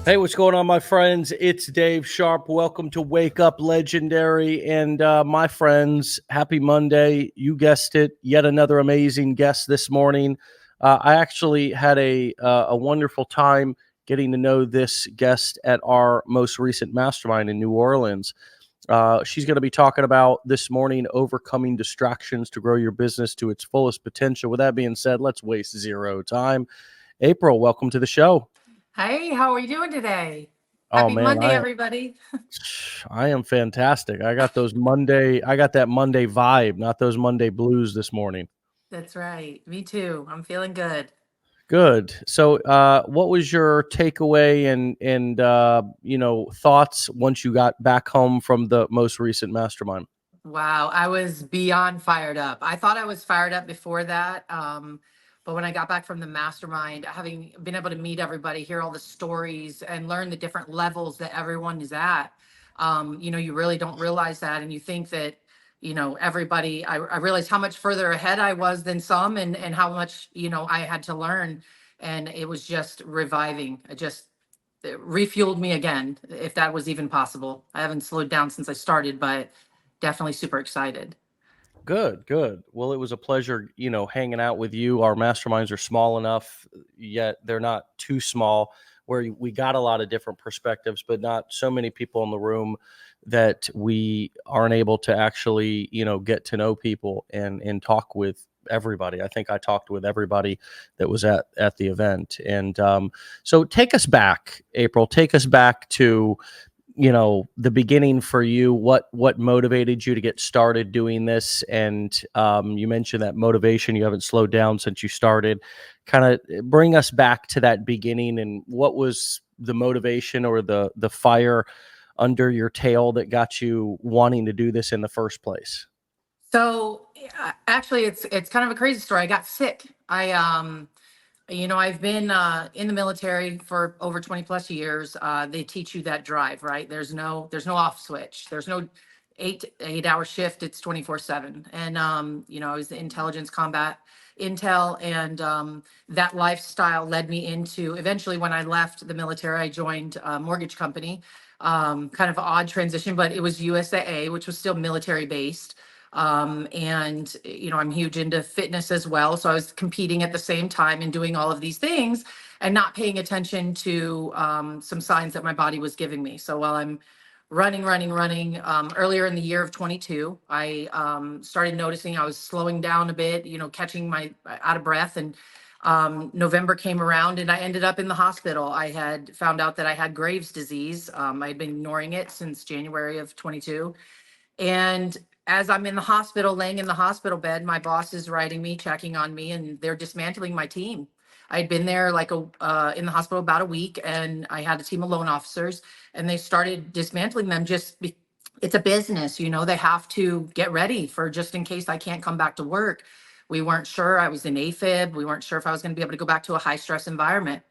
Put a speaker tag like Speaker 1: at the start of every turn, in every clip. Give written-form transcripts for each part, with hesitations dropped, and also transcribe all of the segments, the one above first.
Speaker 1: Hey, what's going on, my friends? It's Dave Sharpe. Welcome to Wake Up Legendary. And my friends, happy Monday. You guessed it, yet another amazing guest this morning. I actually had a wonderful time getting to know this guest at our most recent mastermind in New Orleans. She's going to be talking about this morning overcoming distractions to grow your business to its fullest potential. With that being said, let's waste zero time. April, welcome to the show.
Speaker 2: Hey, how are you doing today?
Speaker 1: Oh
Speaker 2: Happy
Speaker 1: man,
Speaker 2: Monday, everybody.
Speaker 1: I am fantastic. I got that Monday vibe, not those Monday blues this morning.
Speaker 2: That's right. Me too. I'm feeling good.
Speaker 1: Good. So, what was your takeaway and thoughts once you got back home from the most recent mastermind?
Speaker 2: Wow, I was beyond fired up. I thought I was fired up before that. But when I got back from the mastermind, having been able to meet everybody, hear all the stories, and learn the different levels that everyone is at, you really don't realize that. And you think that, everybody, I realized how much further ahead I was than some and how much, I had to learn. And it was just reviving. It refueled me again, if that was even possible. I haven't slowed down since I started, but definitely super excited.
Speaker 1: Good, good. Well, it was a pleasure, hanging out with you. Our masterminds are small enough, yet they're not too small, where we got a lot of different perspectives, but not so many people in the room that we aren't able to actually, get to know people and talk with everybody. I think I talked with everybody that was at the event. And so take us back, April. Take us back to the beginning for you. What motivated you to get started doing this? And you mentioned that motivation, you haven't slowed down since you started. Kind of bring us back to that beginning, and what was the motivation or the fire under your tail that got you wanting to do this in the first place?
Speaker 2: So actually, it's kind of a crazy story. I got sick. I've been in the military for over 20 plus years. They teach you that drive, right? There's no off switch. There's no 8 hour shift. It's 24/7. And I was the intelligence combat intel, and that lifestyle led me into eventually when I left the military, I joined a mortgage company. Kind of an odd transition, but it was USAA, which was still military based. And I'm huge into fitness as well, so I was competing at the same time and doing all of these things and not paying attention to some signs that my body was giving me. So while I'm running, earlier in the year of 22, I started noticing I was slowing down a bit, catching my out of breath. And November came around and I ended up in the hospital. I had found out that I had Graves' disease. I had been ignoring it since January of 22. And as I'm in the hospital, laying in the hospital bed, my boss is writing me, checking on me, and they're dismantling my team. I'd been there in the hospital about a week, and I had a team of loan officers, and they started dismantling them. It's a business, they have to get ready for just in case I can't come back to work. We weren't sure. I was in AFib. We weren't sure if I was going to be able to go back to a high stress environment.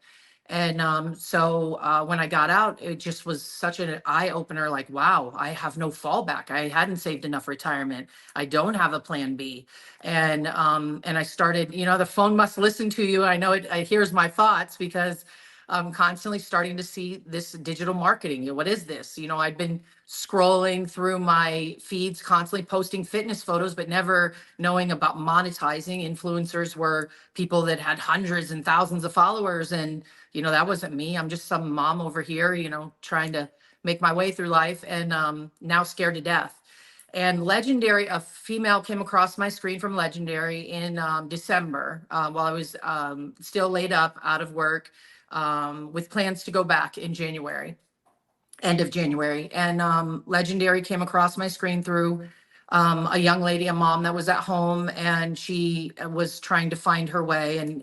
Speaker 2: And when I got out, it just was such an eye opener. Like, wow, I have no fallback. I hadn't saved enough retirement. I don't have a plan B. And I started, the phone must listen to you. I know it hears my thoughts because I'm constantly starting to see this digital marketing. What is this? I'd been scrolling through my feeds, constantly posting fitness photos, but never knowing about monetizing. Influencers were people that had hundreds and thousands of followers, and that wasn't me. I'm just some mom over here, trying to make my way through life, and now scared to death. And Legendary, a female came across my screen from Legendary in December, while I was still laid up out of work, with plans to go back in January, end of January. And Legendary came across my screen through a young lady, a mom that was at home, and she was trying to find her way.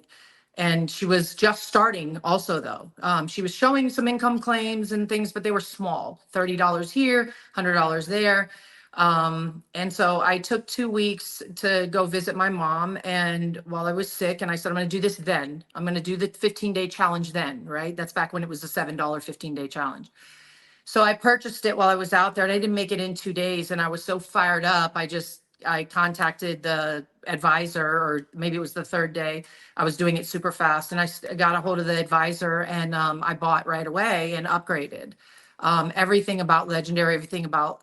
Speaker 2: And she was just starting also, though. She was showing some income claims and things, but they were small, $30 here, $100 there. And so I took 2 weeks to go visit my mom. And while I was sick, and I said, I'm going to do this then. I'm going to do the 15-day challenge then, right? That's back when it was a $7 15-day challenge. So I purchased it while I was out there, and I didn't make it in 2 days. And I was so fired up. I contacted the advisor, or maybe it was the third day, I was doing it super fast, and got a hold of the advisor, and I bought right away and upgraded. Everything about Legendary, everything about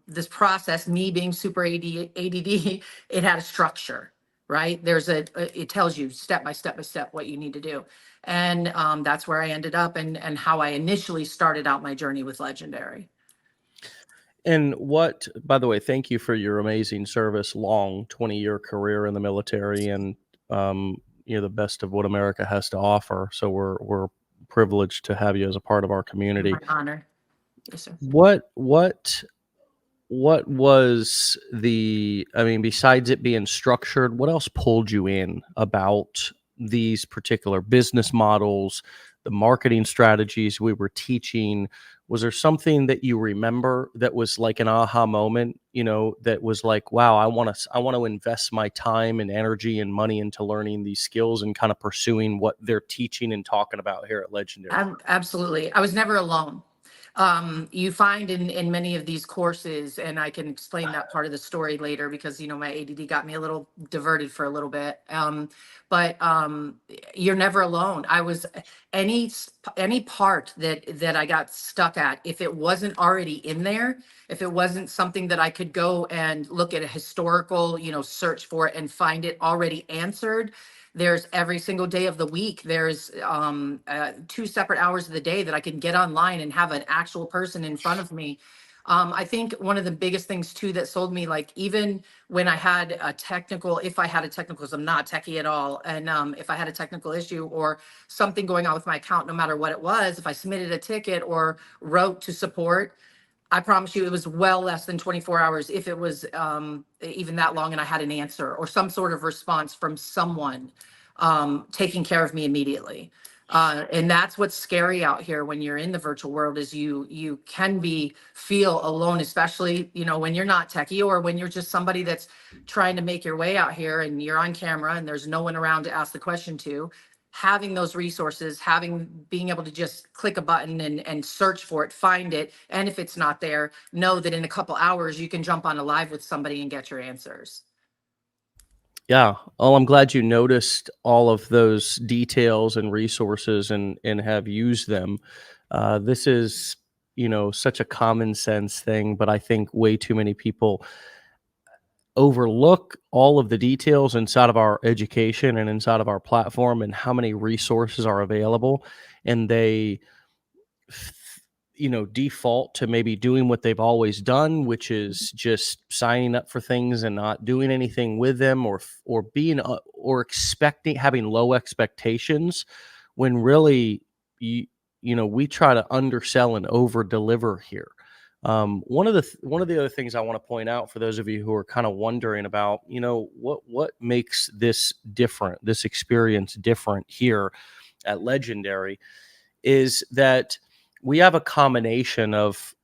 Speaker 2: this process, me being super ADD, it had a structure, right? It tells you step by step by step what you need to do. And that's where I ended up, and how I initially started out my journey with Legendary.
Speaker 1: And what, by the way, thank you for your amazing service, long 20-year career in the military, and the best of what America has to offer. So we're privileged to have you as a part of our community.
Speaker 2: My honor. Yes, sir.
Speaker 1: What was I mean, besides it being structured, what else pulled you in about these particular business models, the marketing strategies we were teaching? Was there something that you remember that was like an aha moment, that was like, wow, I want to invest my time and energy and money into learning these skills and kind of pursuing what they're teaching and talking about here at Legendary?
Speaker 2: Absolutely. I was never alone. You find in many of these courses, and I can explain that part of the story later, because my ADD got me a little diverted for a little bit. But you're never alone. I was any part that I got stuck at, if it wasn't already in there, if it wasn't something that I could go and look at a historical, search for it and find it already answered. There's every single day of the week, there's 2 separate hours of the day that I can get online and have an actual person in front of me. I think one of the biggest things too that sold me, like even when I had if I had a technical, because I'm not techie at all, and if I had a technical issue or something going on with my account, no matter what it was, if I submitted a ticket or wrote to support, I promise you it was well less than 24 hours, if it was even that long, and I had an answer or some sort of response from someone taking care of me immediately. And that's what's scary out here when you're in the virtual world, is you can feel alone, especially when you're not techie, or when you're just somebody that's trying to make your way out here and you're on camera and there's no one around to ask the question to. Having those resources, being able to just click a button and search for it, find it, and if it's not there, know that in a couple hours you can jump on a live with somebody and get your answers.
Speaker 1: Yeah. Well, I'm glad you noticed all of those details and resources and have used them. This is, such a common sense thing, but I think way too many people overlook all of the details inside of our education and inside of our platform and how many resources are available. And they default to maybe doing what they've always done, which is just signing up for things and not doing anything with them, or being or expecting, having low expectations, when really we try to undersell and over deliver here. One of the other things I want to point out for those of you who are kind of wondering about, what makes this different, this experience different here at Legendary, is that we have a combination of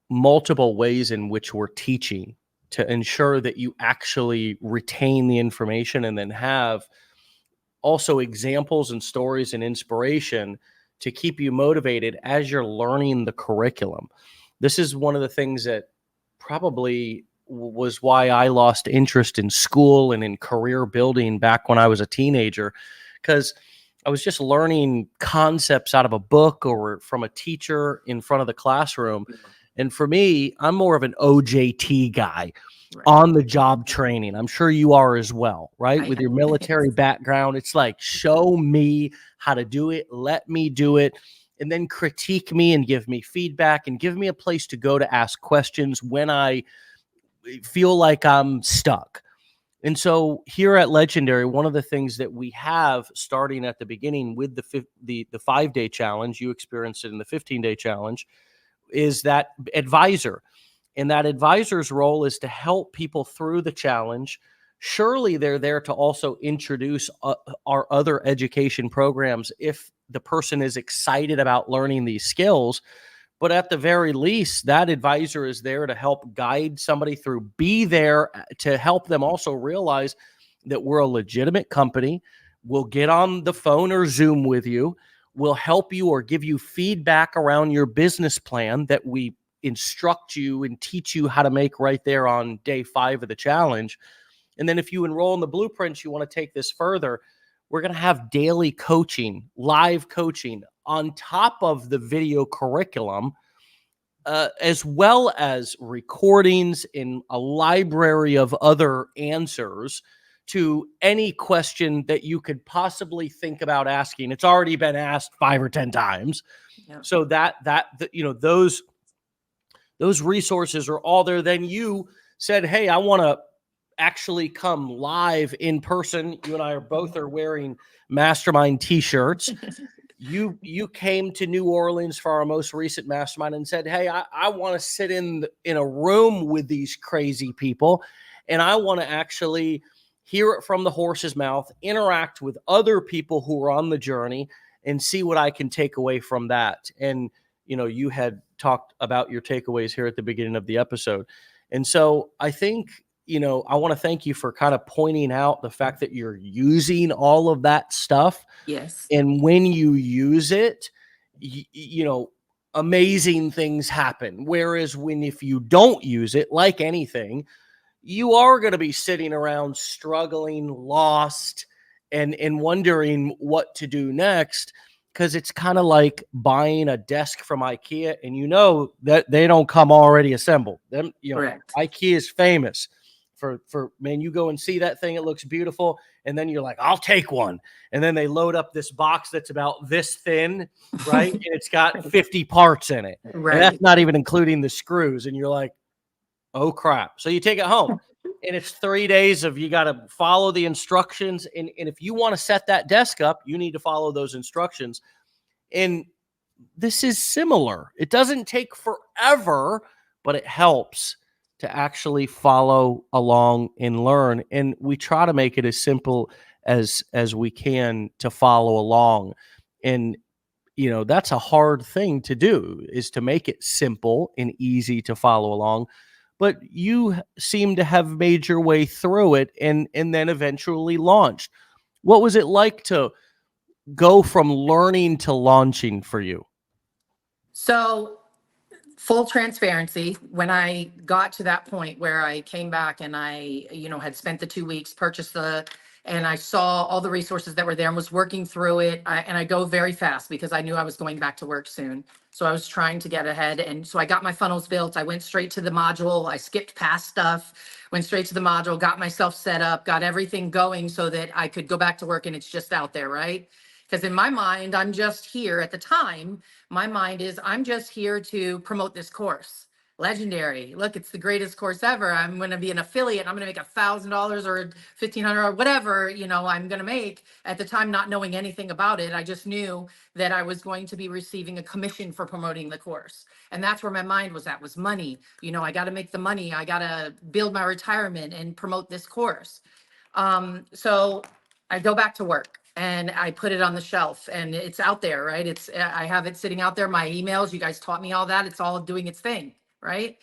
Speaker 1: multiple ways in which we're teaching to ensure that you actually retain the information, and then have also examples and stories and inspiration to keep you motivated as you're learning the curriculum. This is one of the things that probably was why I lost interest in school and in career building back when I was a teenager, because I was just learning concepts out of a book or from a teacher in front of the classroom. And for me, I'm more of an OJT guy,
Speaker 2: Right.
Speaker 1: on the job training. I'm sure you are as well, right? With your military background, it's like, show me how to do it, let me do it, and then critique me and give me feedback and give me a place to go to ask questions when I feel like I'm stuck. And so here at Legendary, one of the things that we have starting at the beginning with the 5-day challenge, you experienced it in the 15-day challenge, is that advisor. And that advisor's role is to help people through the challenge. Surely they're there to also introduce our other education programs if the person is excited about learning these skills. But at the very least, that advisor is there to help guide somebody through, be there to help them also realize that we're a legitimate company. We'll get on the phone or Zoom with you. We'll help you or give you feedback around your business plan that we instruct you and teach you how to make right there on day 5 of the challenge. And then if you enroll in the blueprints, you want to take this further, we're going to have daily coaching, live coaching on top of the video curriculum, as well as recordings in a library of other answers to any question that you could possibly think about asking. It's already been asked 5 or 10 times.
Speaker 2: Yeah.
Speaker 1: So those resources are all there. Then you said, hey, I want to actually come live in person. You and I are both wearing Mastermind t-shirts. You came to New Orleans for our most recent mastermind and said, hey, I want to sit in a room with these crazy people, and I want to actually hear it from the horse's mouth, interact with other people who are on the journey, and see what I can take away from that. And you had talked about your takeaways here at the beginning of the episode. And so I think, I want to thank you for kind of pointing out the fact that you're using all of that stuff.
Speaker 2: Yes.
Speaker 1: And when you use it, amazing things happen. Whereas if you don't use it, like anything, you are going to be sitting around struggling, lost, and wondering what to do next. Because it's kind of like buying a desk from IKEA, and that they don't come already assembled.
Speaker 2: Correct.
Speaker 1: IKEA is famous for man, you go and see that thing, it looks beautiful, and then you're like, I'll take one. And then they load up this box that's about this thin, right? And it's got 50 parts in it.
Speaker 2: Right.
Speaker 1: And that's not even including the screws. And you're like, oh crap. So you take it home. And it's 3 days of you got to follow the instructions. And if you want to set that desk up, you need to follow those instructions. And this is similar. It doesn't take forever, but it helps to actually follow along and learn. And we try to make it as simple as we can to follow along. And that's a hard thing to do, is to make it simple and easy to follow along. But you seem to have made your way through it and then eventually launched. What was it like to go from learning to launching for you?
Speaker 2: So, full transparency, when I got to that point where I came back and I, had spent the 2 weeks, and I saw all the resources that were there and was working through it. And I go very fast because I knew I was going back to work soon. So I was trying to get ahead. And so I got my funnels built. I went straight to the module. I skipped past stuff, went straight to the module, got myself set up, got everything going so that I could go back to work and it's just out there, right? Because in my mind, I'm just here at the time. My mind is I'm just here to promote this course. Legendary. Look, it's the greatest course ever. I'm going to be an affiliate. I'm going to make $1,000 or $1,500 or whatever, I'm going to make. At the time, not knowing anything about it, I just knew that I was going to be receiving a commission for promoting the course. And that's where my mind was at, was money. I got to make the money. I got to build my retirement and promote this course. So I go back to work and I put it on the shelf and it's out there, right? I have it sitting out there, my emails, you guys taught me all that. It's all doing its thing, right?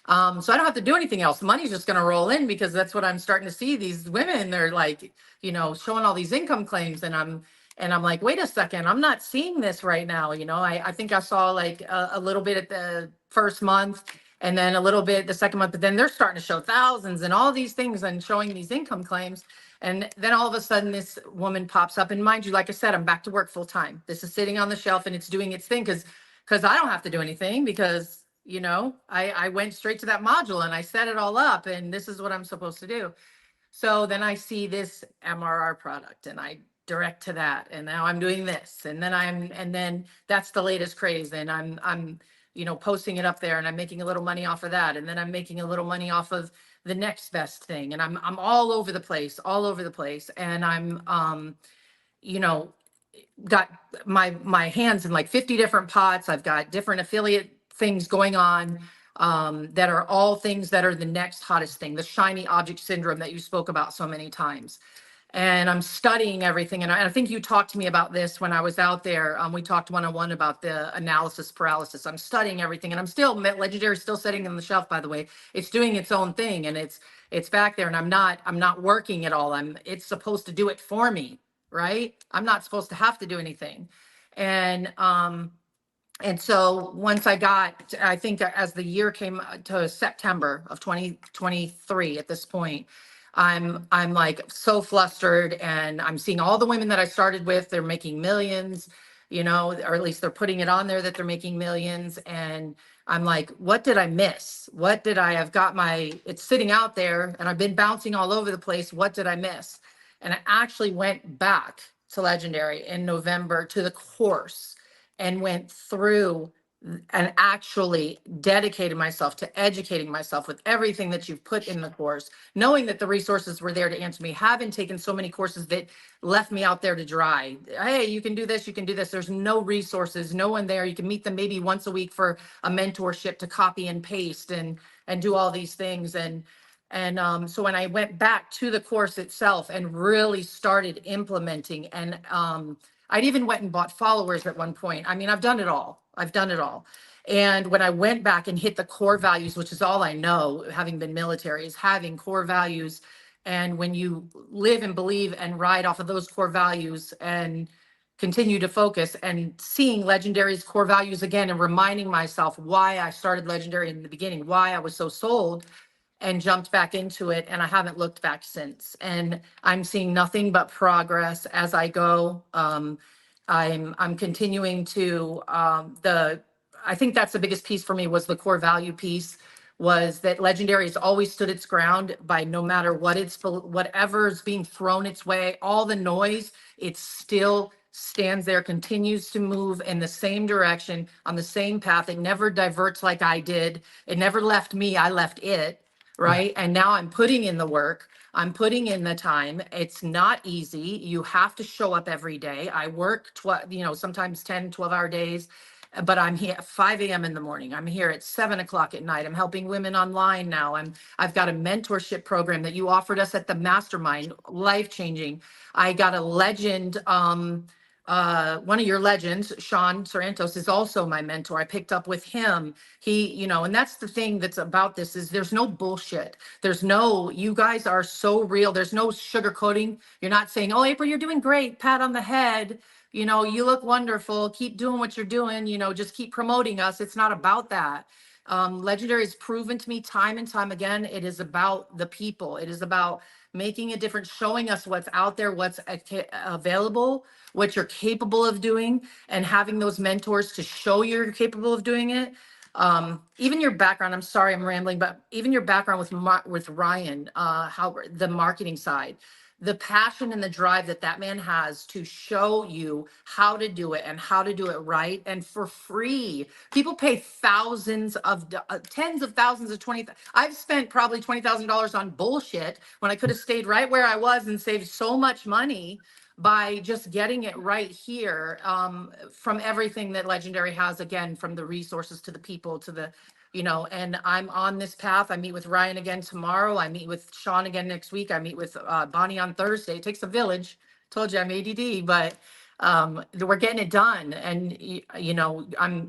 Speaker 2: So I don't have to do anything else. Money's just going to roll in because that's what I'm starting to see. These women, they're like, showing all these income claims and I'm like, wait a second, I'm not seeing this right now. I think I saw like a little bit at the first month and then a little bit the second month, but then they're starting to show thousands and all these things and showing these income claims. And then all of a sudden this woman pops up, and mind you, like I said, I'm back to work full time. This is sitting on the shelf and it's doing its thing because I don't have to do anything because, I went straight to that module and I set it all up and this is what I'm supposed to do. So then I see this MRR product and I direct to that. And now I'm doing this. And then that's the latest craze. And I'm posting it up there and I'm making a little money off of that. And then I'm making a little money off of the next best thing. And I'm all over the place. And I'm, got my hands in like 50 different pots. I've got different affiliate things going on that are all things that are the next hottest thing, the shiny object syndrome that you spoke about so many times. And I'm studying everything. And I think you talked to me about this when I was out there. We talked one-on-one about the analysis paralysis. I'm studying everything and I'm still, Legendary still sitting on the shelf, by the way. It's doing its own thing and it's back there and I'm not working at all. It's supposed to do it for me, right? I'm not supposed to have to do anything. And so once I think as the year came to September of 2023 at this point, I'm like so flustered, and I'm seeing all the women that I started with, they're making millions, you know, or at least they're putting it on there that they're making millions. And I'm like, what did I miss? What did I've got it's sitting out there and I've been bouncing all over the place. What did I miss? And I actually went back to Legendary in November to the course and went through and actually dedicated myself to educating myself with everything that you've put in the course, knowing that the resources were there to answer me. Haven't taken so many courses that left me out there to dry. Hey, you can do this, you can do this. There's no resources, no one there. You can meet them maybe once a week for a mentorship to copy and paste and do all these things. So when I went back to the course itself and really started implementing, and I'd even went and bought followers at one point. I mean, I've done it all. I've done it all. And when I went back and hit the core values, which is all I know, having been military, is having core values. And when you live and believe and ride off of those core values and continue to focus, and seeing Legendary's core values again and reminding myself why I started Legendary in the beginning, why I was so sold, and jumped back into it, and I haven't looked back since. And I'm seeing nothing but progress as I go. I'm continuing to I think that's the biggest piece for me, was the core value piece, was that Legendary has always stood its ground by no matter what whatever's being thrown its way, all the noise, it still stands there, continues to move in the same direction, on the same path. It never diverts like I did. It never left me, I left it. Right. And now I'm putting in the work. I'm putting in the time. It's not easy. You have to show up every day. I work, sometimes 10, 12-hour days, but I'm here at 5 a.m. in the morning. I'm here at 7 o'clock at night. I'm helping women online now. I've got a mentorship program that you offered us at the Mastermind, life-changing. I got a legend, one of your legends, Sean Sorrentos, is also my mentor. I picked up with him. And that's the thing that's about this, is there's no bullshit. You guys are so real. There's no sugarcoating. You're not saying, oh, April, you're doing great, pat on the head. You look wonderful. Keep doing what you're doing. Just keep promoting us. It's not about that. Legendary has proven to me time and time again, it is about the people. It is about making a difference, showing us what's out there, what's available, what you're capable of doing, and having those mentors to show you're capable of doing it. Even your background, I'm sorry, I'm rambling, but even your background with Ryan, how the marketing side, the passion and the drive that man has to show you how to do it and how to do it right and for free. People pay thousands of tens of thousands of I've spent probably $20,000 on bullshit when I could have stayed right where I was and saved so much money by just getting it right here, from everything that Legendary has, again, from the resources to the people to the, and I'm on this path. I meet with Ryan again tomorrow. I meet with Sean again next week. I meet with Bonnie on Thursday. It takes a village. Told you I'm ADD, but we're getting it done. And,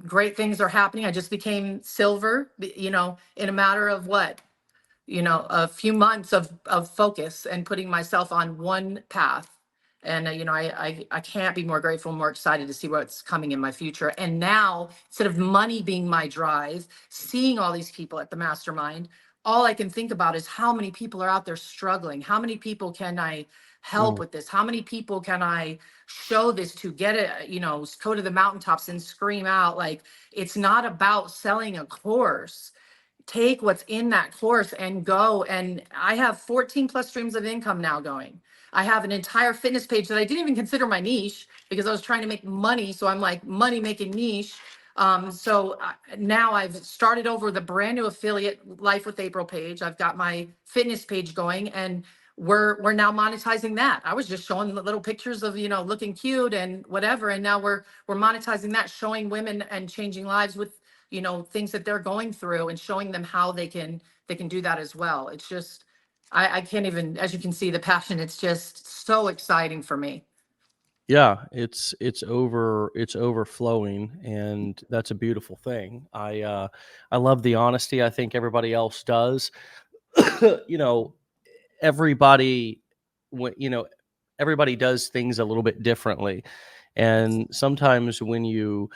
Speaker 2: great things are happening. I just became silver, in a matter of what? A few months of focus and putting myself on one path. And, I can't be more grateful, more excited to see what's coming in my future. And now, instead of money being my drive, seeing all these people at the Mastermind, all I can think about is how many people are out there struggling. How many people can I help with this? How many people can I show this to? Get it, go to the mountaintops and scream out. Like, it's not about selling a course. Take what's in that course and go. And I have 14 plus streams of income now going. I have an entire fitness page that I didn't even consider my niche because I was trying to make money. So I'm like, money making niche. Now I've started over with a brand new affiliate Life with April page. I've got my fitness page going, and we're now monetizing that. I was just showing the little pictures of, looking cute and whatever. And now we're monetizing that, showing women and changing lives with, things that they're going through, and showing them how they can do that as well. It's just, I can't even, as you can see, the passion, it's just so exciting for me.
Speaker 1: Yeah, it's overflowing, and that's a beautiful thing. I love the honesty. I think everybody else does. you know, everybody when everybody does things a little bit differently. And sometimes when you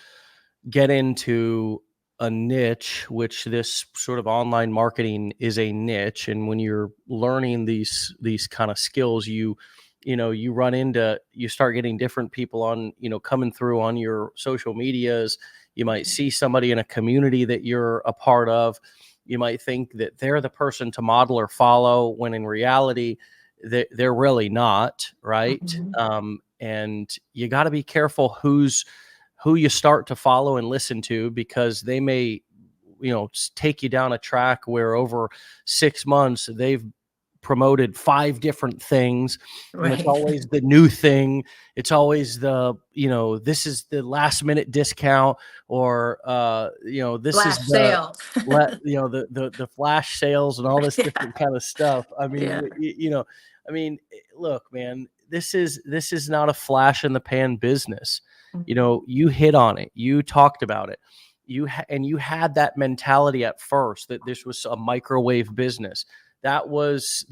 Speaker 1: get into a niche, which this sort of online marketing is a niche. And when you're learning these kind of skills, you start getting different people on, coming through on your social medias. You might see somebody in a community that you're a part of. You might think that they're the person to model or follow, when in reality, they're really not, right?
Speaker 2: Mhm.
Speaker 1: And you got to be careful who you start to follow and listen to, because they may, take you down a track where over 6 months they've promoted 5 different things, and it's
Speaker 2: Right.
Speaker 1: always the new thing. It's always the, this is the last minute discount, or this is
Speaker 2: Flash
Speaker 1: the
Speaker 2: sale.
Speaker 1: the flash sales and all this
Speaker 2: Yeah.
Speaker 1: different kind of stuff. I mean,
Speaker 2: Yeah.
Speaker 1: look, man, this is not a flash in the pan business.
Speaker 2: Mhm.
Speaker 1: You hit on it. You talked about it. You had that mentality at first that this was a microwave business. That was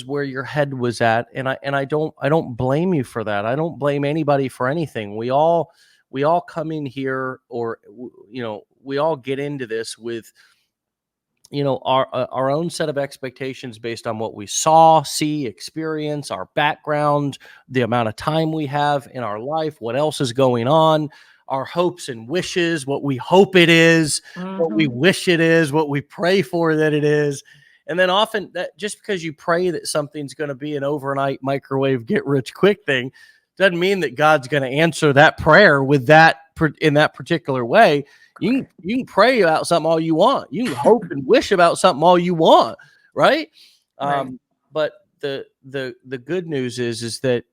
Speaker 1: where your head was at, and I don't blame you for that. I don't blame anybody for anything. We all come in here, or we all get into this with our own set of expectations based on what we see, experience, our background, the amount of time we have in our life, what else is going on, our hopes and wishes, what we hope it is, what we
Speaker 2: Mhm.
Speaker 1: wish it is, what we pray for that it is. And then often, that just because you pray that something's going to be an overnight microwave get rich quick thing doesn't mean that God's going to answer that prayer with that in that particular way. You can pray about something all you want. You can hope and wish about something all you want, right?
Speaker 2: Right.
Speaker 1: But the good news is that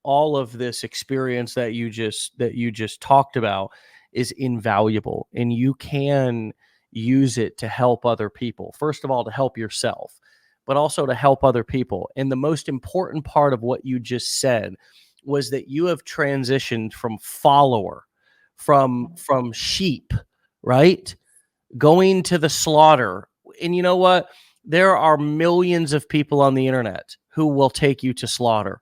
Speaker 1: all of this experience that you just talked about is invaluable, and you can use it to help other people. First of all, to help yourself, but also to help other people. And the most important part of what you just said was that you have transitioned from follower, from sheep, right? Going to the slaughter. And you know what? There are millions of people on the internet who will take you to slaughter.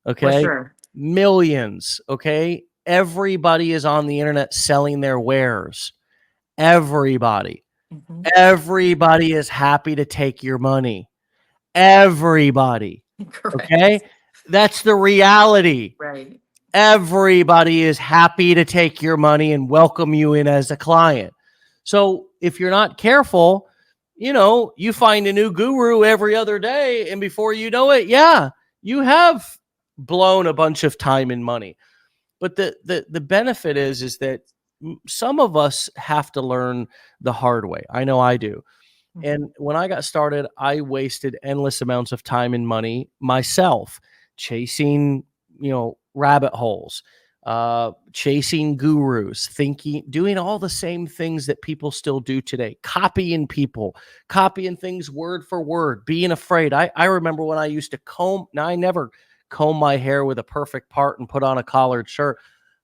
Speaker 2: For
Speaker 1: Okay?
Speaker 2: sure.
Speaker 1: Millions, okay? Everybody is on the internet selling their wares. Everybody.
Speaker 2: Mhm.
Speaker 1: Everybody is happy to take your money. Everybody.
Speaker 2: Correct.
Speaker 1: Okay? That's the reality.
Speaker 2: Right.
Speaker 1: Everybody is happy to take your money and welcome you in as a client. So if you're not careful, you find a new guru every other day, and before you know it, yeah, you have blown a bunch of time and money. But the benefit is that some of us have to learn the hard way. I know I do.
Speaker 2: Mhm.
Speaker 1: And when I got started, I wasted endless amounts of time and money myself, chasing, rabbit holes, chasing gurus, doing all the same things that people still do today, copying things word for word, being afraid. I remember when I used to now I never comb my hair with a perfect part and put on a collared shirt,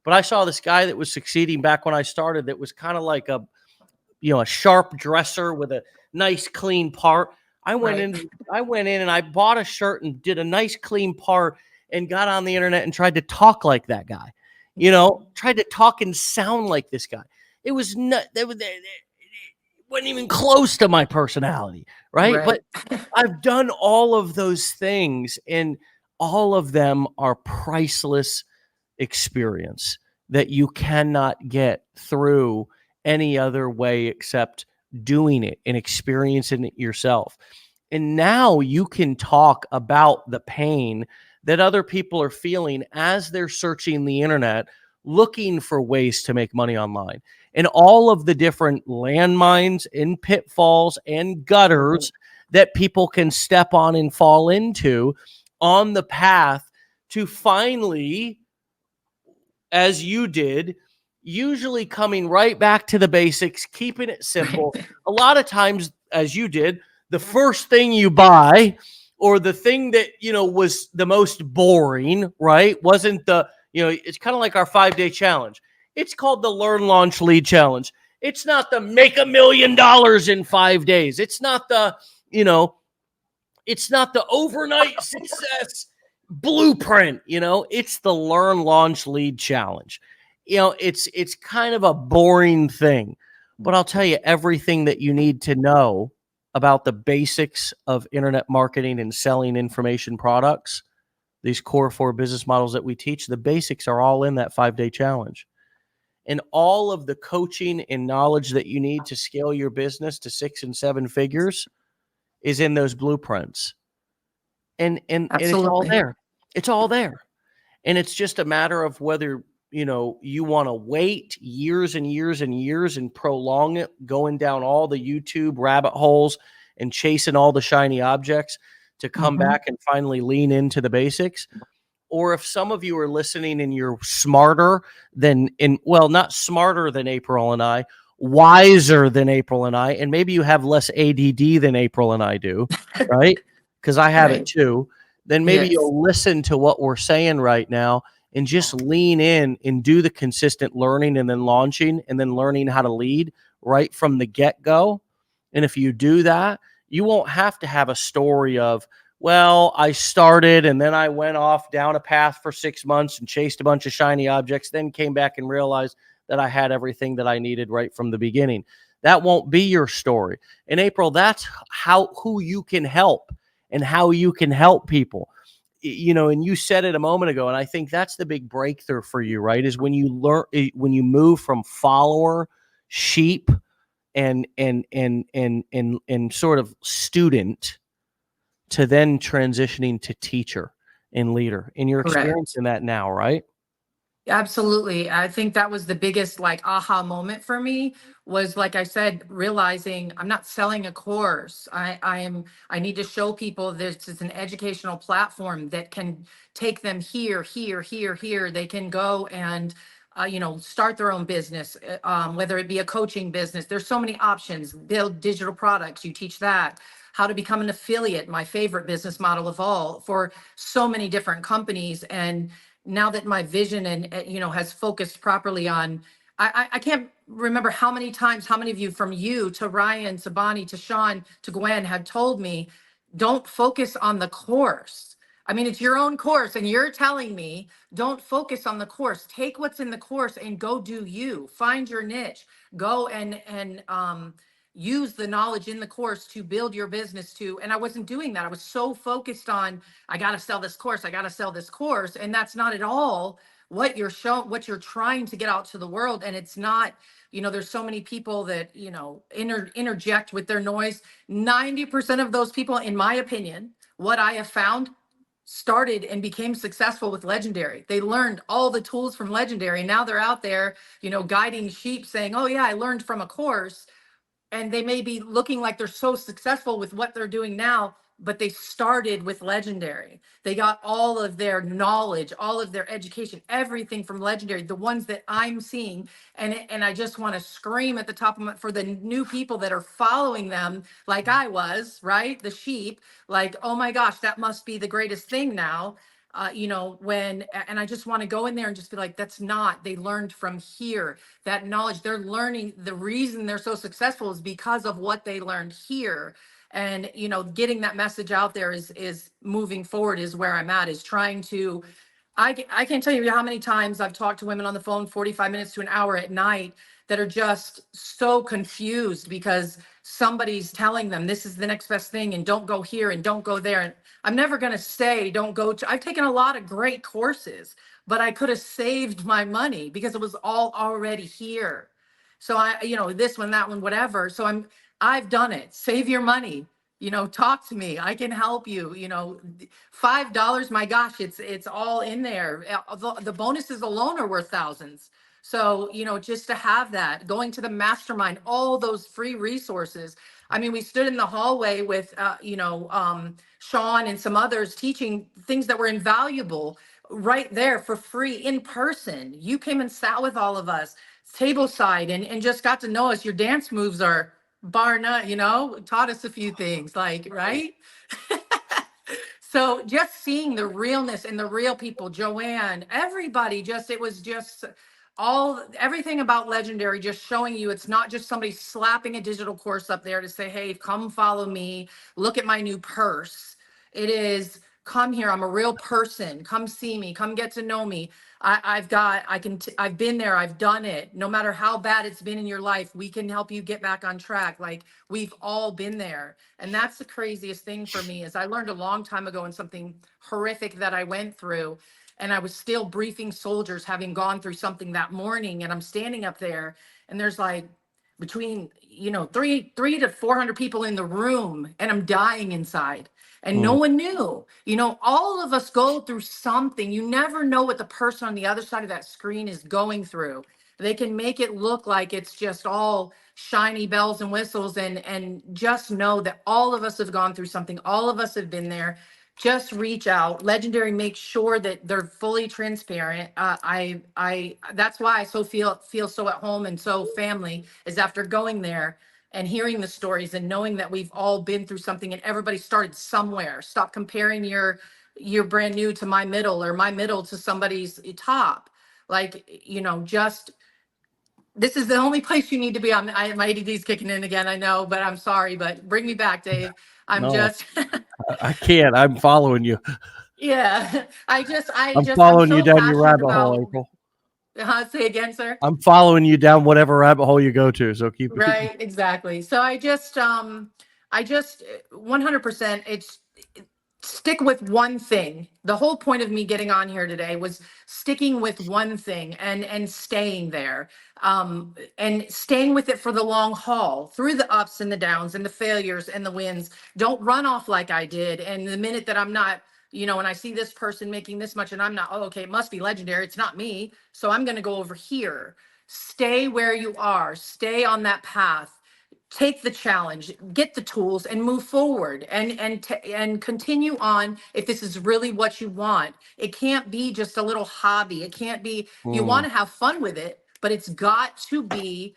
Speaker 1: but I saw this guy that was succeeding back when I started that was kind of like a sharp dresser with a nice clean part. I went
Speaker 2: Right.
Speaker 1: in I went in and I bought a shirt and did a nice clean part and got on the internet and tried to talk like that guy. Tried to talk and sound like this guy. It was not it wasn't even close to my personality, right? But
Speaker 2: Right.
Speaker 1: I've done all of those things, and all of them are priceless experience that you cannot get through any other way except doing it and experiencing it yourself. And now you can talk about the pain that other people are feeling as they're searching the internet, looking for ways to make money online, and all of the different landmines and pitfalls and
Speaker 2: Right.
Speaker 1: gutters that people can step on and fall into on the path to finally, as you did, usually coming right back to the basics, keeping it simple.
Speaker 2: Right.
Speaker 1: A lot of times, as you did, the first thing you buy, or the thing that, was the most boring, right? Wasn't it's kind of like our 5-day challenge. It's called the Learn, Launch, Lead Challenge. It's not the make $1 million in 5 days. You know, it's not the overnight success blueprint. It's the Learn, Launch, Lead Challenge. it's kind of a boring thing, but I'll tell you everything that you need to know about the basics of internet marketing and selling information products. These core 4 business models that we teach, the basics are all in that 5-day challenge. And all of the coaching and knowledge that you need to scale your business to 6 and 7 figures is in those blueprints. And it's all
Speaker 2: Absolutely.
Speaker 1: there. It's all there. And it's just a matter of whether, you want to wait years and years and years and prolong it, going down all the YouTube rabbit holes and chasing all the shiny objects to come
Speaker 2: Mhm.
Speaker 1: back and finally lean into the basics. Or if some of you are listening and you're smarter not smarter than April and I, wiser than April and I, and maybe you have less ADD than April and I do, right? Because I have it
Speaker 2: Right.
Speaker 1: too. Then maybe
Speaker 2: Yes.
Speaker 1: you'll listen to what we're saying right now and just lean in and do the consistent learning and then launching and then learning how to lead right from the get-go. And if you do that, you won't have to have a story of, well, I started and then I went off down a path for 6 months and chased a bunch of shiny objects, then came back and realized that I had everything that I needed right from the beginning. That won't be your story. In April, that's who you can help and how you can help people. And you said it a moment ago, and I think that's the big breakthrough for you, right? Is when you move from follower, sheep, and sort of student to then transitioning to teacher and leader. And you're
Speaker 2: Correct.
Speaker 1: experiencing that now, right?
Speaker 2: Absolutely. I think that was the biggest like aha moment for me was like I said, realizing I'm not selling a course. I need to show people this is an educational platform that can take them here, here, here, here. They can go and start their own business, whether it be a coaching business. There's so many options. Build digital products. You teach that. How to become an affiliate, my favorite business model of all, for so many different companies. And now that my vision and has focused properly on, I can't remember how many times, how many of you, from you to Ryan to Bonnie to Sean to Gwen, have told me, don't focus on the course. I mean, it's your own course and you're telling me don't focus on the course. Take what's in the course and go do you. Find your niche. Go and use the knowledge in the course to build your business to. And I wasn't doing that. I was so focused on, I got to sell this course. I got to sell this course. And that's not at all what you're showing, what you're trying to get out to the world. And it's not, there's so many people that, interject with their noise. 90% of those people, in my opinion, what I have found, started and became successful with Legendary. They learned all the tools from Legendary. Now they're out there, guiding sheep saying, oh yeah, I learned from a course. And they may be looking like they're so successful with what they're doing now, but they started with Legendary. They got all of their knowledge, all of their education, everything from Legendary, the ones that I'm seeing. And I just want to scream at the top of my, for the new people that are following them, like I was, right? The sheep, like, oh my gosh, that must be the greatest thing now. And I just want to go in there and just be like, that's not, they learned from here. That knowledge they're learning, the reason they're so successful is because of what they learned here. And getting that message out there is moving forward, is where I'm at, is trying to, I can't tell you how many times I've talked to women on the phone 45 minutes to an hour at night that are just so confused because somebody's telling them this is the next best thing and don't go here and don't go there. And I'm never going to say don't go to, I've taken a lot of great courses, but I could have saved my money because it was all already here. So this one, that one, whatever. So I've done it. Save your money. Talk to me. I can help you. $5, my gosh, it's all in there. The bonuses alone are worth thousands. So, just to have that, going to the mastermind, all those free resources. I mean, we stood in the hallway with, Sean and some others teaching things that were invaluable right there for free in person. You came and sat with all of us table side and just got to know us. Your dance moves are bar none, taught us a few things, like, right? So just seeing the realness and the real people, Joanne, everybody, it was just everything about Legendary, just showing you it's not just somebody slapping a digital course up there to say, hey, come follow me, look at my new purse. It is come here. I'm a real person. Come see me. Come get to know me. I've been there. I've done it. No matter how bad it's been in your life, we can help you get back on track. Like, we've all been there. And that's the craziest thing for me is I learned a long time ago in something horrific that I went through. And I was still briefing soldiers having gone through something that morning. And I'm standing up there and there's like between, you know, three to 400 people in the room, and I'm dying inside. And no
Speaker 1: Mm,
Speaker 2: one knew. You know, all of us go through something. You never know what the person on the other side of that screen is going through. They can make it look like it's just all shiny bells and whistles, and just know that all of us have gone through something. All of us have been there. Just reach out. Legendary makes sure that they're fully transparent. That's why I feel so at home and so family, is after going there and hearing the stories and knowing that we've all been through something and everybody started somewhere. Stop comparing your brand new to my middle, or my middle to somebody's top. Like, you know, just this is the only place you need to be. My ADD is kicking in again, I know, but I'm sorry, but bring me back, Dave. I'm
Speaker 1: no,
Speaker 2: just
Speaker 1: I can't. I'm following you.
Speaker 2: yeah.
Speaker 1: I'm
Speaker 2: I'm
Speaker 1: following you
Speaker 2: so
Speaker 1: down your
Speaker 2: passionate
Speaker 1: rabbit hole,
Speaker 2: about
Speaker 1: April.
Speaker 2: say again, sir.
Speaker 1: I'm following you down whatever rabbit hole you go to. So keep.
Speaker 2: Right, exactly. So I just 100%, it's stick with one thing. The whole point of me getting on here today was sticking with one thing and staying there. And staying with it for the long haul, through the ups and the downs and the failures and the wins. Don't run off like I did. And the minute that I'm not, you know, when I see this person making this much and I'm not, oh, okay, it must be legendary. It's not me. So I'm going to go over here. Stay where you are. Stay on that path. Take the challenge, get the tools, and move forward, and continue on if this is really what you want. It can't be just a little hobby. It can't be, you want
Speaker 1: Mm,
Speaker 2: to have fun with it, but it's got to be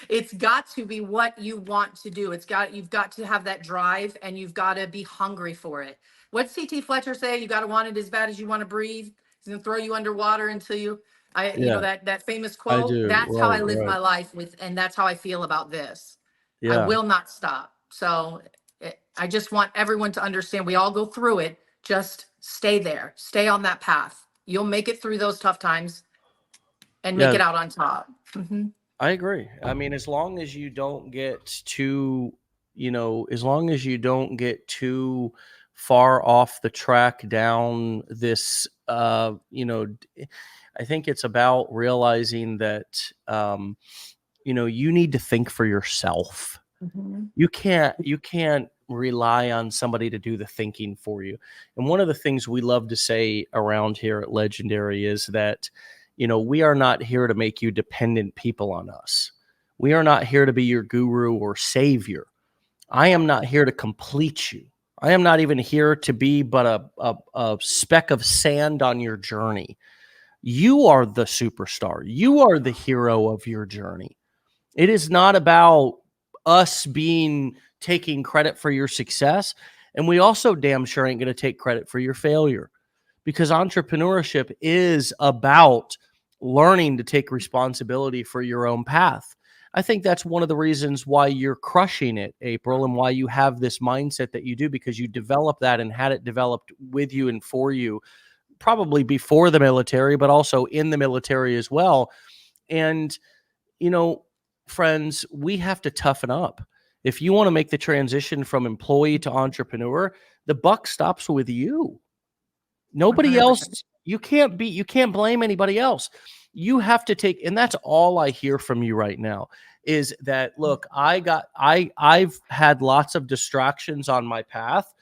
Speaker 2: it's got to be what you want to do. You've got to have that drive, and you've got to be hungry for it. What's CT Fletcher say? You got to want it as bad as you want to breathe. He's gonna throw you underwater until you know,
Speaker 1: yeah,
Speaker 2: that famous
Speaker 1: I
Speaker 2: quote.
Speaker 1: do.
Speaker 2: That's how I
Speaker 1: Right,
Speaker 2: live
Speaker 1: right.
Speaker 2: my life with, and that's how I feel about this. I
Speaker 1: Yeah.
Speaker 2: will not stop. So I just want everyone to understand we all go through it. Just stay there, stay on that path. You'll make it through those tough times and make
Speaker 1: Yeah,
Speaker 2: it out on top. Mhm.
Speaker 1: I agree. I mean, as long as you don't get too, as long as you don't get too far off the track down this, I think it's about realizing that, you need to think for yourself.
Speaker 2: Mhm.
Speaker 1: You can't rely on somebody to do the thinking for you. And one of the things we love to say around here at Legendary is that, we are not here to make you dependent people on us. We are not here to be your guru or savior. I am not here to complete you. I am not even here to be but a speck of sand on your journey. You are the superstar. You are the hero of your journey. It is not about us taking credit for your success. And we also damn sure ain't going to take credit for your failure, because entrepreneurship is about learning to take responsibility for your own path. I think that's one of the reasons why you're crushing it, April, and why you have this mindset that you do, because you developed that and had it developed with you and for you, probably before the military, but also in the military as well. And you know, friends, we have to toughen up. If you want to make the transition from employee to entrepreneur, the buck stops with you. Nobody else.
Speaker 2: 100%.
Speaker 1: You can't blame anybody else. You have to take, and that's all I hear from you right now is that, look, I've had lots of distractions on my path.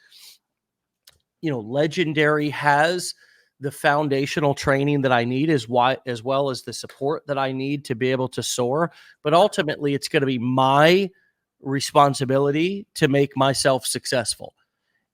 Speaker 1: Legendary has the foundational training that I need, as well as the support that I need to be able to soar. But ultimately, it's going to be my responsibility to make myself successful.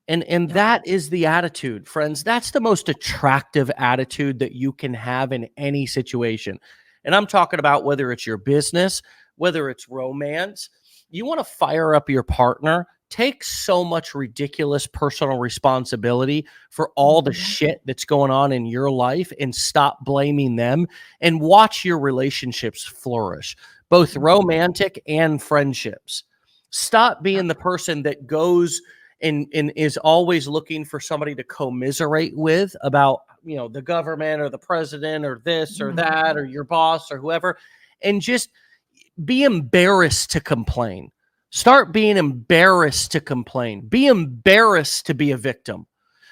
Speaker 1: And
Speaker 2: Yeah.
Speaker 1: that is the attitude, friends. That's the most attractive attitude that you can have in any situation. And I'm talking about whether it's your business, whether it's romance. You want to fire up your partner, take so much ridiculous personal responsibility for all the
Speaker 2: Mhm.
Speaker 1: shit that's going on in your life and stop blaming them, and watch your relationships flourish, both
Speaker 2: Mhm.
Speaker 1: romantic and friendships. Stop
Speaker 2: Yeah.
Speaker 1: being the person that goes and is always looking for somebody to commiserate with about, the government or the president or this or that or your boss or whoever, and just be embarrassed to complain. Start being embarrassed to complain. Be embarrassed to be a victim.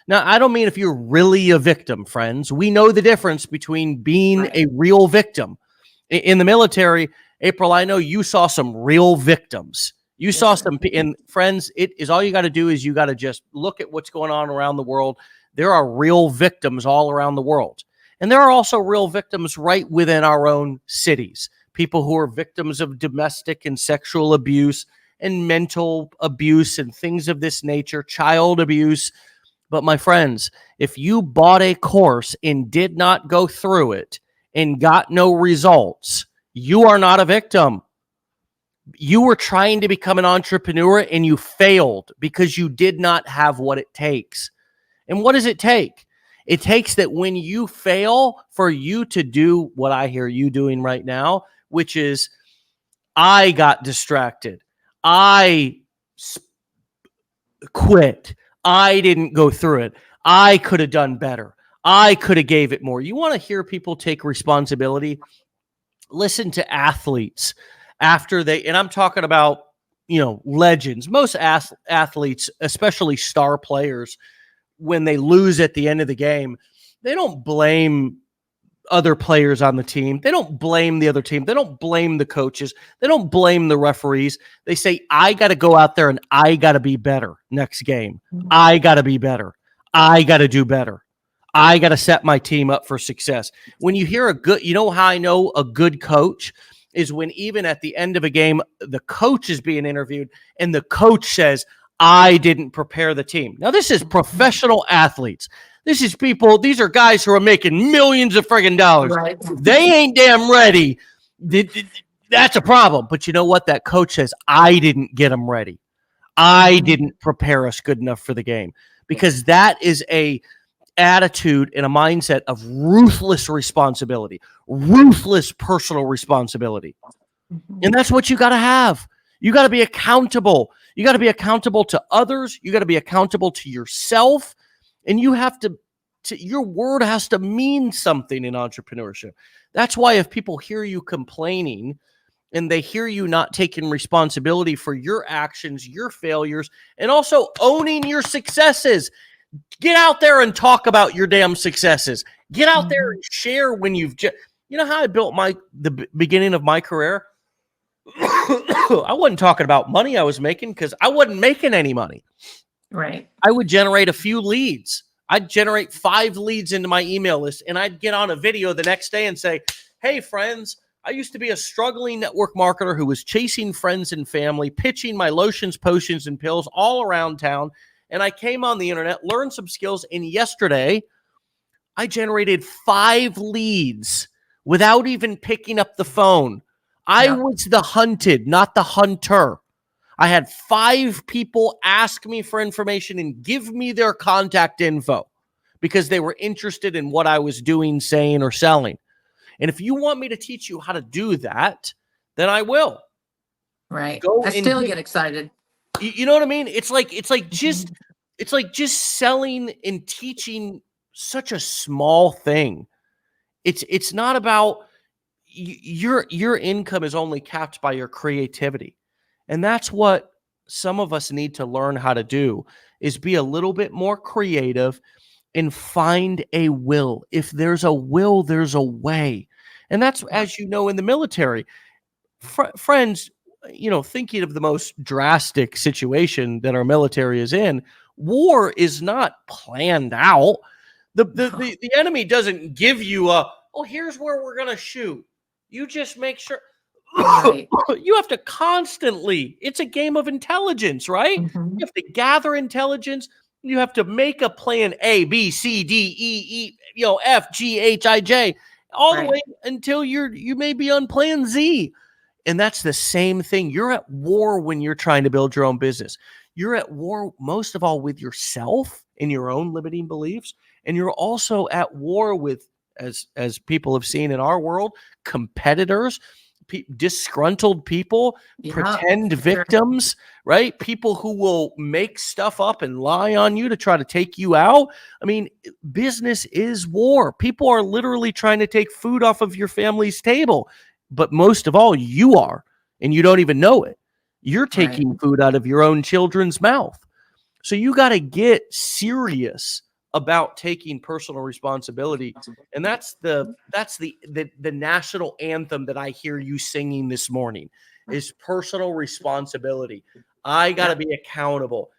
Speaker 1: Now, I don't mean if you're really a victim, friends. We know the difference between being a real victim. In the military, April, I know you saw some real victims. You saw some, and friends, it is all you got to do is you got to just look at what's going on around the world. There are real victims all around the world. And there are also real victims right within our own cities. People who are victims of domestic and sexual abuse and mental abuse and things of this nature, child abuse. But my friends, if you bought a course and did not go through it and got no results, you are not a victim. You were trying to become an entrepreneur and you failed because you did not have what it takes. And what does it take? It takes that when you fail, for you to do what I hear you doing right now, which is, I got distracted. I quit. I didn't go through it. I could have done better. I could have gave it more. You want to hear people take responsibility? Listen to athletes after and I'm talking about, legends. Most athletes, especially star players, when they lose at the end of the game, they don't blame other players on the team. They don't blame the other team. They don't blame the coaches. They don't blame the referees. They say, I got to go out there and I got to be better next game. I got to be better. I got to do better. I got to set my team up for success. When you hear you know how I know a good coach is when even at the end of a game, the coach is being interviewed and the coach says, I didn't prepare the team. Now, this is professional athletes. These are guys who are making millions of friggin' dollars.
Speaker 2: Right.
Speaker 1: They ain't damn ready. That's a problem. But you know what? That coach says, I didn't get them ready. I didn't prepare us good enough for the game. Because that is a attitude and a mindset of ruthless responsibility, ruthless personal responsibility. And that's what you got to have. You got to be accountable. You got to be accountable to others. You got to be accountable to yourself. And you have to your word has to mean something in entrepreneurship. That's why if people hear you complaining and they hear you not taking responsibility for your actions, your failures, and also owning your successes, get out there and talk about your damn successes. Get out there and share when you know how I built the beginning of my career? I wasn't talking about money I was making because I wasn't making any money.
Speaker 2: Right.
Speaker 1: I would generate a few leads. I'd generate 5 leads into my email list, and I'd get on a video the next day and say, hey, friends, I used to be a struggling network marketer who was chasing friends and family, pitching my lotions, potions, and pills all around town. And I came on the internet, learned some skills, and yesterday I generated 5 leads without even picking up the phone. I was the hunted, not the hunter. I had 5 people ask me for information and give me their contact info because they were interested in what I was doing, saying, or selling. And if you want me to teach you how to do that, then I will.
Speaker 2: Right. I still get excited.
Speaker 1: You know what I mean? It's like just selling and teaching such a small thing. It's not about your income is only capped by your creativity. And that's what some of us need to learn how to do is be a little bit more creative and find a will. If there's a will, there's a way. And that's, as you know, in the military, friends, thinking of the most drastic situation that our military is in, war is not planned out. The enemy doesn't give you here's where we're going to shoot. You just make sure. Right. You have to constantly, it's a game of intelligence, right? You have to gather intelligence. You have to make a plan A, B, C, D, E, F, G, H, I, J, all the way until you may be on plan Z. And that's the same thing. You're at war when you're trying to build your own business. You're at war most of all with yourself and your own limiting beliefs. And you're also at war with, as people have seen in our world, competitors, disgruntled people,
Speaker 2: Yeah,
Speaker 1: pretend
Speaker 2: for sure.
Speaker 1: victims, right? People who will make stuff up and lie on you to try to take you out. I mean, business is war. People are literally trying to take food off of your family's table. But most of all, you are, and you don't even know it. You're
Speaker 2: Right.
Speaker 1: taking food out of your own children's mouth. So you got to get serious about taking personal responsibility. And that's the national anthem that I hear you singing this morning is personal responsibility. I got to
Speaker 2: Yep.
Speaker 1: be accountable.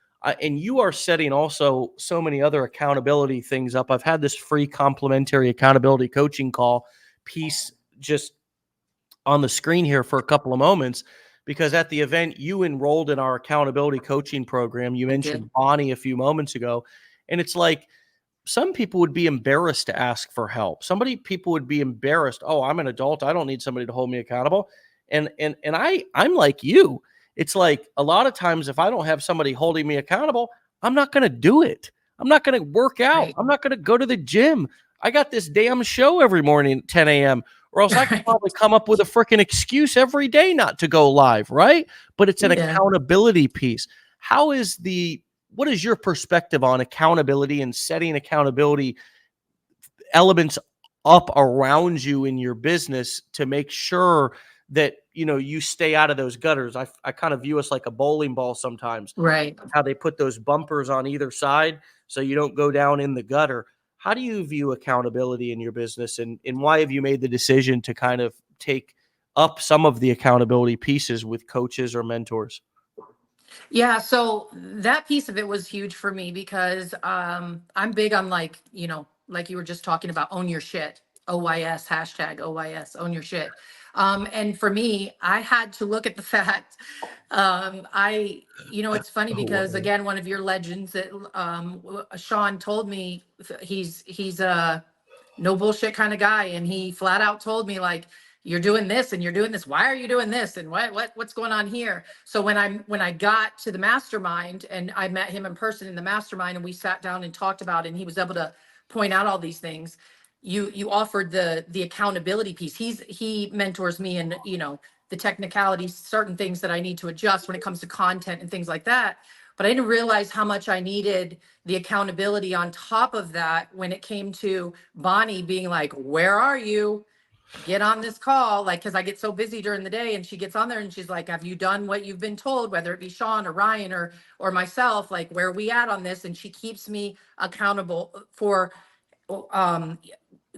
Speaker 1: And you are setting also so many other accountability things up. I've had this free complimentary accountability coaching call piece just on the screen here for a couple of moments because at the event you enrolled in our accountability coaching program. You
Speaker 2: I did.
Speaker 1: mentioned Bonnie a few moments ago, and it's like some people would be embarrassed to ask for help. People would be embarrassed. Oh, I'm an adult. I don't need somebody to hold me accountable. And I'm like you. It's like a lot of times if I don't have somebody holding me accountable, I'm not going to do it. I'm not going to work out.
Speaker 2: Right.
Speaker 1: I'm not going to go to the gym. I got this damn show every morning at 10 a.m. or else I could
Speaker 2: Right.
Speaker 1: probably come up with a freaking excuse every day not to go live, right? But it's an
Speaker 2: Yeah.
Speaker 1: accountability piece. How is the what is your perspective on accountability and setting accountability elements up around you in your business to make sure that you stay out of those gutters? I kind of view us like a bowling ball sometimes,
Speaker 2: Right.
Speaker 1: how they put those bumpers on either side so you don't go down in the gutter. How do you view accountability in your business, and why have you made the decision to kind of take up some of the accountability pieces with coaches or mentors?
Speaker 2: Yeah, so that piece of it was huge for me because I'm big on like, like you were just talking about own your shit. OYS, hashtag OYS, own your shit. And for me, I had to look at the fact, it's funny
Speaker 1: Oh,
Speaker 2: because
Speaker 1: wow.
Speaker 2: again, one of your legends that Sean told me he's a no bullshit kind of guy. And he flat out told me like, you're doing this and you're doing this. Why are you doing this? And what's going on here? So when I got to the mastermind and I met him in person in the mastermind and we sat down and talked about it and he was able to point out all these things. You offered the accountability piece. He mentors me and the technicalities, certain things that I need to adjust when it comes to content and things like that. But I didn't realize how much I needed the accountability on top of that when it came to Bonnie being like, where are you? Get on this call, like, because I get so busy during the day, and she gets on there and she's like, have you done what you've been told, whether it be Sean or Ryan or myself, like, where are we at on this? And she keeps me accountable for um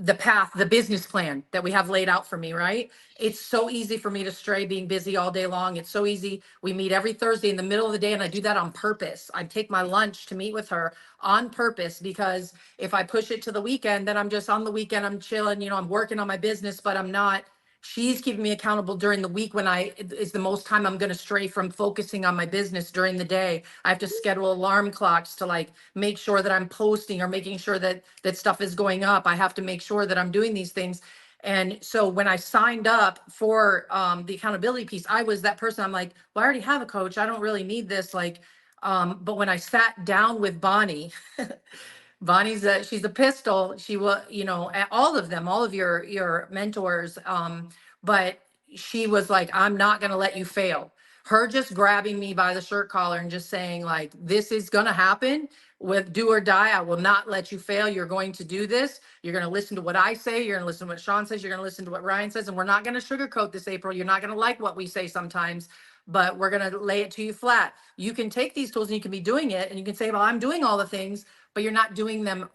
Speaker 2: the path, the business plan that we have laid out for me, right? It's so easy for me to stray being busy all day long. It's so easy. We meet every Thursday in the middle of the day, and I do that on purpose. I take my lunch to meet with her on purpose because if I push it to the weekend, then I'm just on the weekend, I'm chilling, I'm working on my business, but I'm not. She's keeping me accountable during the week when is the most time I'm going to stray from focusing on my business during the day. I have to schedule alarm clocks to like make sure that I'm posting or making sure that stuff is going up. I have to make sure that I'm doing these things. And so when I signed up for the accountability piece, I was that person. I'm like, well, I already have a coach. I don't really need this. Like, but when I sat down with Bonnie, she's a pistol. She will, all of them, all of your mentors. But she was like, I'm not going to let you fail. Her just grabbing me by the shirt collar and just saying like, this is going to happen with do or die. I will not let you fail. You're going to do this. You're going to listen to what I say. You're going to listen to what Sean says. You're going to listen to what Ryan says. And we're not going to sugarcoat this, April. You're not going to like what we say sometimes, but we're going to lay it to you flat. You can take these tools and you can be doing it. And you can say, well, I'm doing all the things, but you're not doing them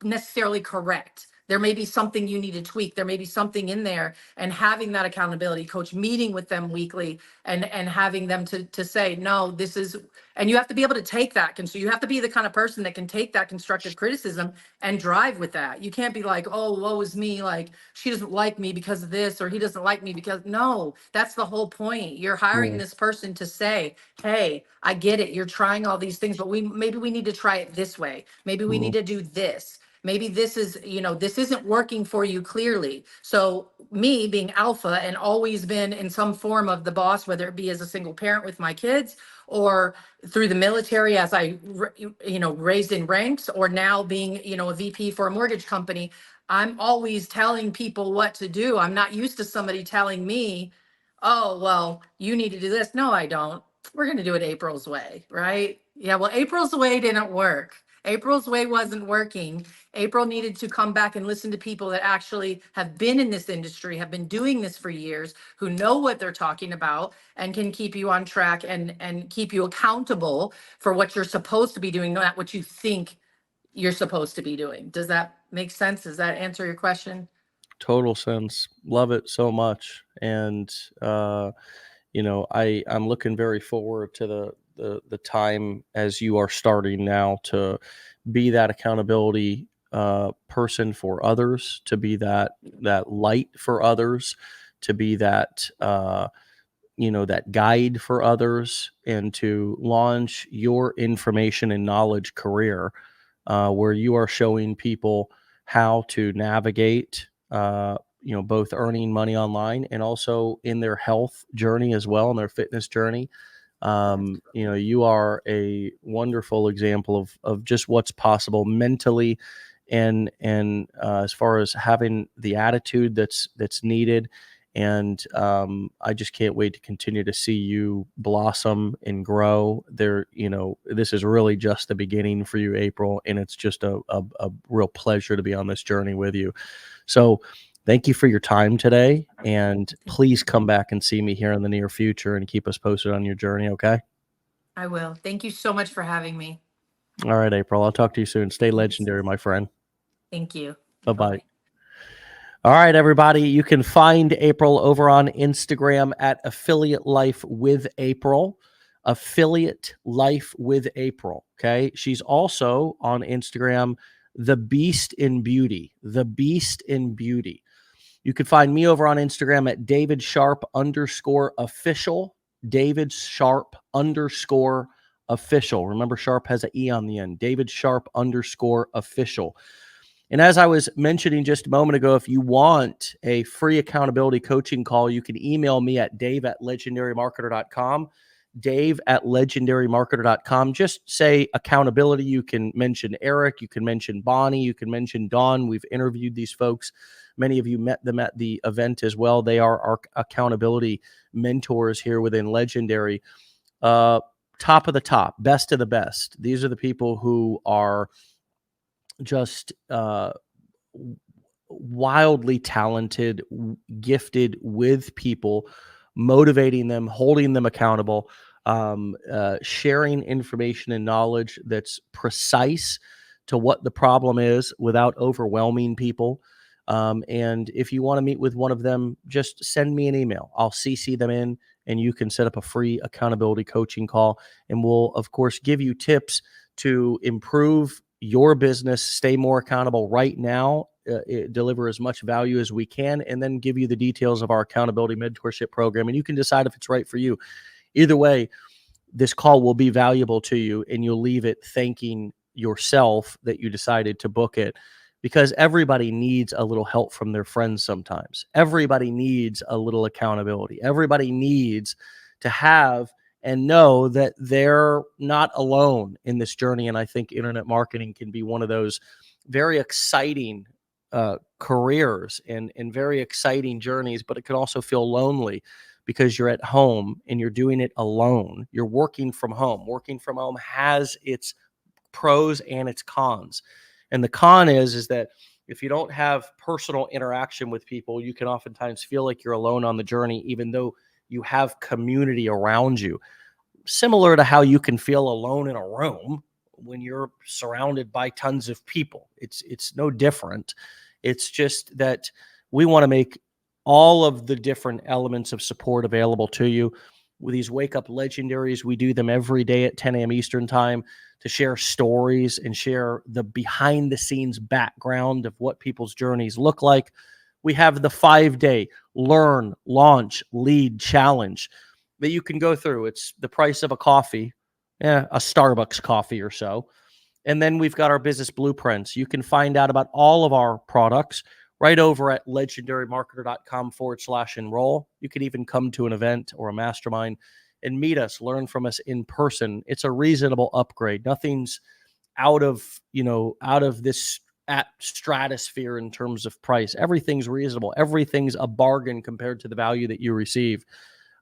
Speaker 2: necessarily correct. There may be something you need to tweak. There may be something in there, and having that accountability coach, meeting with them weekly and having them to say, no, this is, and you have to be able to take that. And so you have to be the kind of person that can take that constructive criticism and drive with that. You can't be like, oh, woe is me. Like she doesn't like me because of this, or he doesn't like me because no, that's the whole point. You're hiring
Speaker 1: Mm,
Speaker 2: this person to say, hey, I get it. You're trying all these things, but maybe we need to try it this way. Maybe we
Speaker 1: mm,
Speaker 2: need to do this. Maybe this is, this isn't working for you clearly. So me being alpha and always been in some form of the boss, whether it be as a single parent with my kids or through the military as I, raised in ranks, or now being, a VP for a mortgage company. I'm always telling people what to do. I'm not used to somebody telling me, oh, well, you need to do this. No, I don't. We're going to do it April's way, right? Yeah, well, April's way didn't work. April's way wasn't working. April needed to come back and listen to people that actually have been in this industry, have been doing this for years, who know what they're talking about and can keep you on track and keep you accountable for what you're supposed to be doing, not what you think you're supposed to be doing. Does that make sense? Does that answer your question?
Speaker 1: Total sense. Love it so much. And, I'm looking very forward to the time as you are starting now to be that accountability person for others, to be that light for others, to be that guide for others, and to launch your information and knowledge career where you are showing people how to navigate, both earning money online and also in their health journey as well, and their fitness journey. You are a wonderful example of just what's possible mentally, and as far as having the attitude that's needed. And I just can't wait to continue to see you blossom and grow. This is really just the beginning for you, April, and it's just a real pleasure to be on this journey with you. So thank you for your time today, and please come back and see me here in the near future and keep us posted on your journey, okay?
Speaker 2: I will. Thank you so much for having me.
Speaker 1: All right, April. I'll talk to you soon. Stay legendary, my friend.
Speaker 2: Thank you.
Speaker 1: Bye-bye.
Speaker 2: Bye-bye.
Speaker 1: All right, everybody. You can find April over on Instagram at Affiliate Life with April. Affiliate Life with April. Okay. She's also on Instagram, The Beast in Beauty. The Beast in Beauty. You can find me over on Instagram at David Sharpe _official. David Sharpe _official. Remember, Sharpe has an E on the end. David Sharpe _official. And as I was mentioning just a moment ago, if you want a free accountability coaching call, you can email me at dave@legendarymarketer.com. Dave@legendarymarketer.com. Just say accountability. You can mention Eric. You can mention Bonnie. You can mention Dawn. We've interviewed these folks. Many of you met them at the event as well. They are our accountability mentors here within Legendary. Top of the top, best of the best. These are the people who are just wildly talented, gifted with people, motivating them, holding them accountable, sharing information and knowledge that's precise to what the problem is without overwhelming people. And if you want to meet with one of them, just send me an email. I'll CC them in, and you can set up a free accountability coaching call. And we'll, of course, give you tips to improve your business, stay more accountable right now, deliver as much value as we can, and then give you the details of our accountability mentorship program. And you can decide if it's right for you. Either way, this call will be valuable to you, and you'll leave it thanking yourself that you decided to book it, because everybody needs a little help from their friends sometimes. Everybody needs a little accountability. Everybody needs to have and know that they're not alone in this journey. And I think internet marketing can be one of those very exciting careers and very exciting journeys, but it can also feel lonely because you're at home and you're doing it alone. You're working from home. Working from home has its pros and its cons. And the con is that if you don't have personal interaction with people, you can oftentimes feel like you're alone on the journey, even though you have community around you. Similar to how you can feel alone in a room when you're surrounded by tons of people. It's no different. It's just that we want to make all of the different elements of support available to you. With these Wake Up Legendaries, we do them every day at 10 a.m. Eastern time to share stories and share the behind the scenes background of what people's journeys look like. We have the 5-day Learn, Launch, Lead Challenge that you can go through. It's the price of a coffee, a Starbucks coffee or so. And then we've got our business blueprints. You can find out about all of our products right over at legendarymarketer.com/enroll. You could even come to an event or a mastermind and meet us, learn from us in person. It's a reasonable upgrade. Nothing's out of this at stratosphere in terms of price. Everything's reasonable. Everything's a bargain compared to the value that you receive.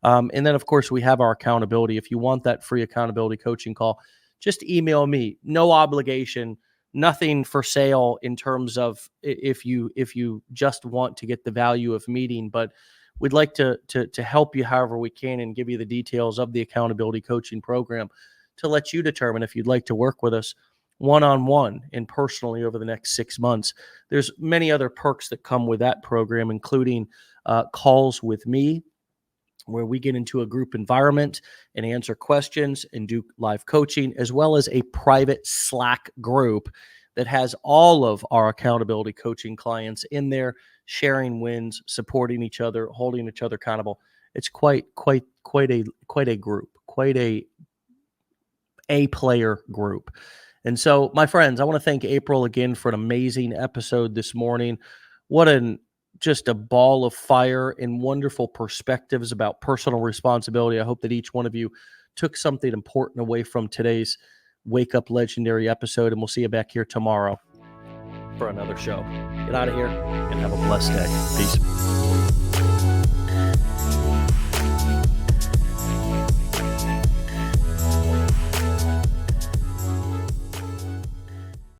Speaker 1: And then, of course, we have our accountability. If you want that free accountability coaching call, just email me. No obligation, nothing for sale in terms of if you just want to get the value of meeting. But we'd like to help you however we can and give you the details of the accountability coaching program to let you determine if you'd like to work with us one-on-one and personally over the next 6 months. There's many other perks that come with that program, including calls with me, where we get into a group environment and answer questions and do live coaching, as well as a private Slack group that has all of our accountability coaching clients in there, sharing wins, supporting each other, holding each other accountable. It's quite a group, quite a player group. And so, my friends, I want to thank April again for an amazing episode this morning. Just a ball of fire and wonderful perspectives about personal responsibility. I hope that each one of you took something important away from today's Wake Up Legendary episode, and we'll see you back here tomorrow for another show. Get out of here and have a blessed day. Peace.